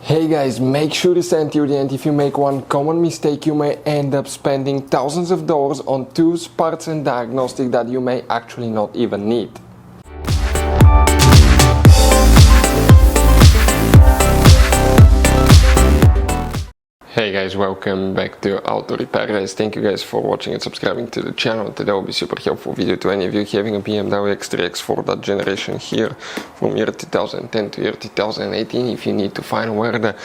Hey guys, make sure to stay until the end. If you make one common mistake, you may end up spending thousands of dollars on tools, parts and diagnostics that you may actually not even need. Hey guys, welcome back to Auto Repair guys. Thank you guys for watching and subscribing to the channel. Today will be super helpful video to any of you having a BMW X3, X4, that generation here from year 2010 to year 2018. If you need to find where the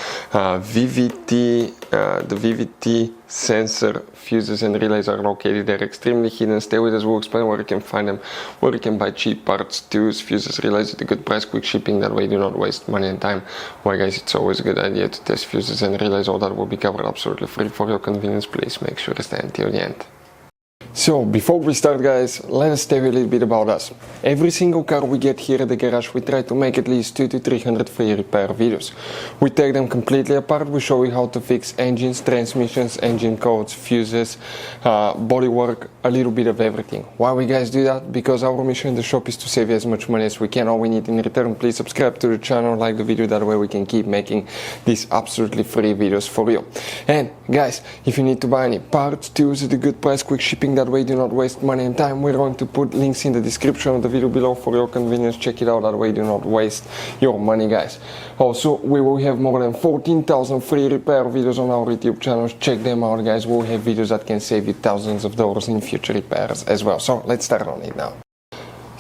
Vvt sensor fuses and relays are located, they're extremely hidden. Stay with us, we'll explain where you can find them, where you can buy cheap parts, tools, fuses, relays at a good price, quick shipping, that way you do not waste money and time. Why guys, it's always a good idea to test fuses and relays. All that will be covered absolutely free for your convenience. Please make sure to stay until the end. So before we start guys, let us tell you a little bit about us. Every single car we get here at the garage, we try to make at least 200 to 300 free repair videos. We take them completely apart, we show you how to fix engines, transmissions, engine codes, fuses, bodywork, a little bit of everything. Why we guys do that? Because our mission in the shop is to save you as much money as we can. All we need in return, please subscribe to the channel, like the video, that way we can keep making these absolutely free videos for you. And guys, if you need to buy any parts, tools at a good price, quick shipping, that way do not waste money and time, we're going to put links in the description of the video below for your convenience. Check it out, that way do not waste your money guys. Also, we will have more than 14,000 free repair videos on our YouTube channels. Check them out guys. We'll have videos that can save you thousands of dollars in future repairs as well. So let's start on it now.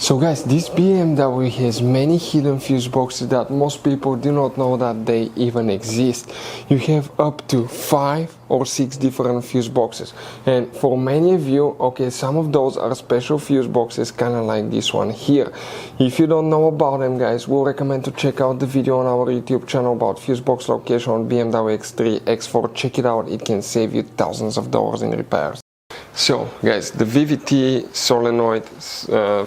So guys, this BMW has many hidden fuse boxes that most people do not know that they even exist. You have up to 5 or 6 different fuse boxes, and for many of you, okay, some of those are special fuse boxes, kind of like this one here. If you don't know about them guys, we'll recommend to check out the video on our YouTube channel about fuse box location on BMW X3, X4. Check it out, it can save you thousands of dollars in repairs. So guys, the Vvt Solenoid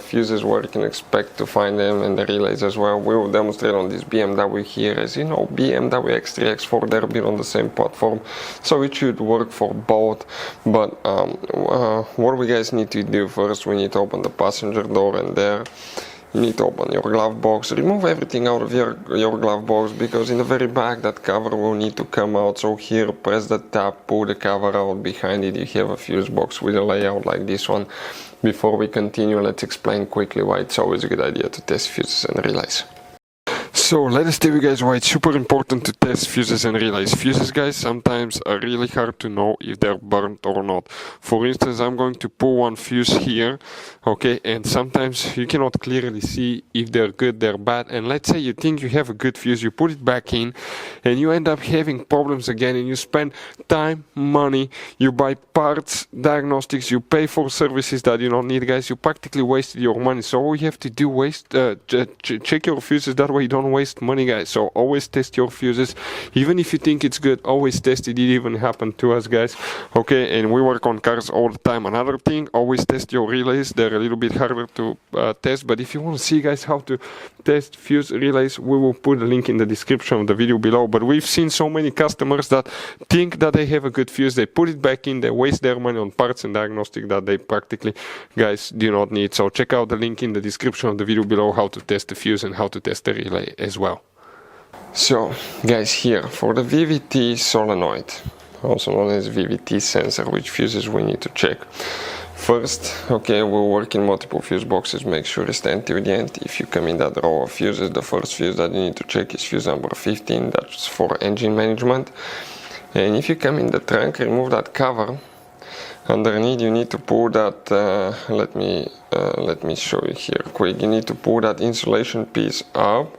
fuses, where you can expect to find them, and the relays as well, we will demonstrate on this BMW here. As you know, BMW X3, X4, they're built on the same platform, so it should work for both. But what we guys need to do first, we need to open the passenger door, and there you need to open your glove box. Remove everything out of your glove box, because in the very back that cover will need to come out. So here, press the tab, pull the cover out. Behind it you have a fuse box with a layout like this one. Before we continue, let's explain quickly why it's always a good idea to test fuses and relays. So let us tell you guys why it's super important to test fuses and relays. Fuses guys sometimes are really hard to know if they're burnt or not. For instance, I'm going to pull one fuse here, okay, and sometimes you cannot clearly see if they're good, they're bad. And let's say you think you have a good fuse, you put it back in and you end up having problems again, and you spend time, money, you buy parts, diagnostics, you pay for services that you don't need guys. You practically wasted your money. So all you have to do, check your fuses, that way you don't waste money guys. So always test your fuses, even if you think it's good, always test it. It even happened to us guys, okay, and we work on cars all the time. Another thing, always test your relays. They're a little bit harder to test, but if you want to see guys how to test fuse relays, we will put a link in the description of the video below. But we've seen so many customers that think that they have a good fuse, they put it back in, they waste their money on parts and diagnostic that they practically guys do not need. So check out the link in the description of the video below, how to test the fuse and how to test the relay as well. So guys, here for the Vvt Solenoid, also known as Vvt sensor, which fuses we need to check. First, okay, we'll work in multiple fuse boxes. Make sure to stay until the end. If you come in that row of fuses, the first fuse that you need to check is fuse number 15, that's for engine management. And if you come in the trunk, remove that cover. Underneath you need to pull that, let me show you here quick. You need to pull that insulation piece up,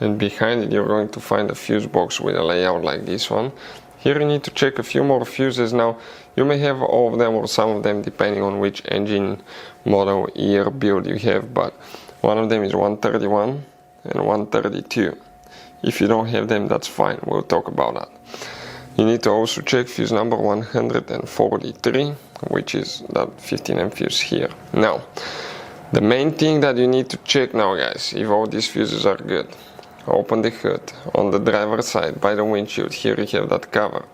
and behind it you're going to find a fuse box with a layout like this one. Here you need to check a few more fuses. Now you may have all of them or some of them depending on which engine model, year, build you have, but one of them is 131 and 132. If you don't have them, that's fine, we'll talk about that. You need to also check fuse number 143, which is that 15M fuse here. Now the main thing that you need to check now guys, if all these fuses are good, open the hood. On the driver's side by the windshield, here you have that cover.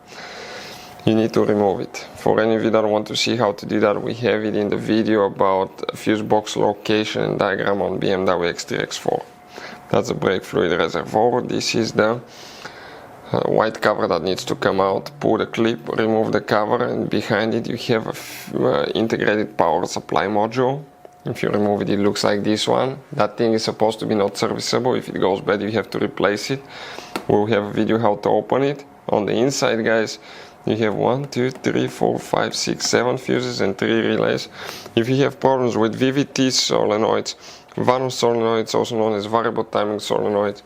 You need to remove it. For any of you that want to see how to do that, we have it in the video about fuse box location and diagram on BMW X3, X4. That's the brake fluid reservoir. This is the white cover that needs to come out. Pull the clip, remove the cover, and behind it you have a integrated power supply module. If you remove it, it looks like this one. That thing is supposed to be not serviceable. If it goes bad, you have to replace it. We'll have a video how to open it. On the inside, guys, you have 1, 2, 3, 4, 5, 6, 7 fuses and 3 relays. If you have problems with Vvt solenoids, Vvt solenoids, also known as variable timing solenoids,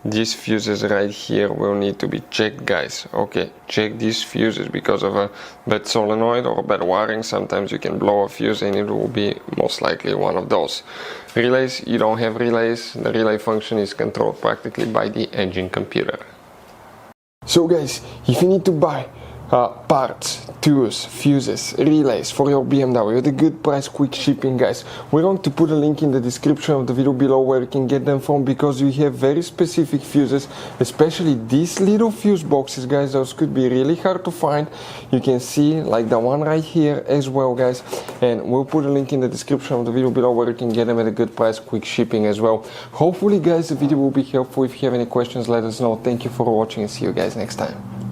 these fuses right here will need to be checked, guys. Okay, check these fuses because of a bad solenoid or bad wiring. Sometimes you can blow a fuse and it will be most likely one of those. Relays, you don't have relays. The relay function is controlled practically by the engine computer. So guys, if you need to buy parts, tools, fuses, relays for your BMW at a good price, quick shipping, guys, we're going to put a link in the description of the video below where you can get them from, because you have very specific fuses, especially these little fuse boxes, guys. Those could be really hard to find. You can see like the one right here as well, guys, and we'll put a link in the description of the video below where you can get them at a good price, quick shipping as well. Hopefully, guys, the video will be helpful. If you have any questions, let us know. Thank you for watching and see you guys next time.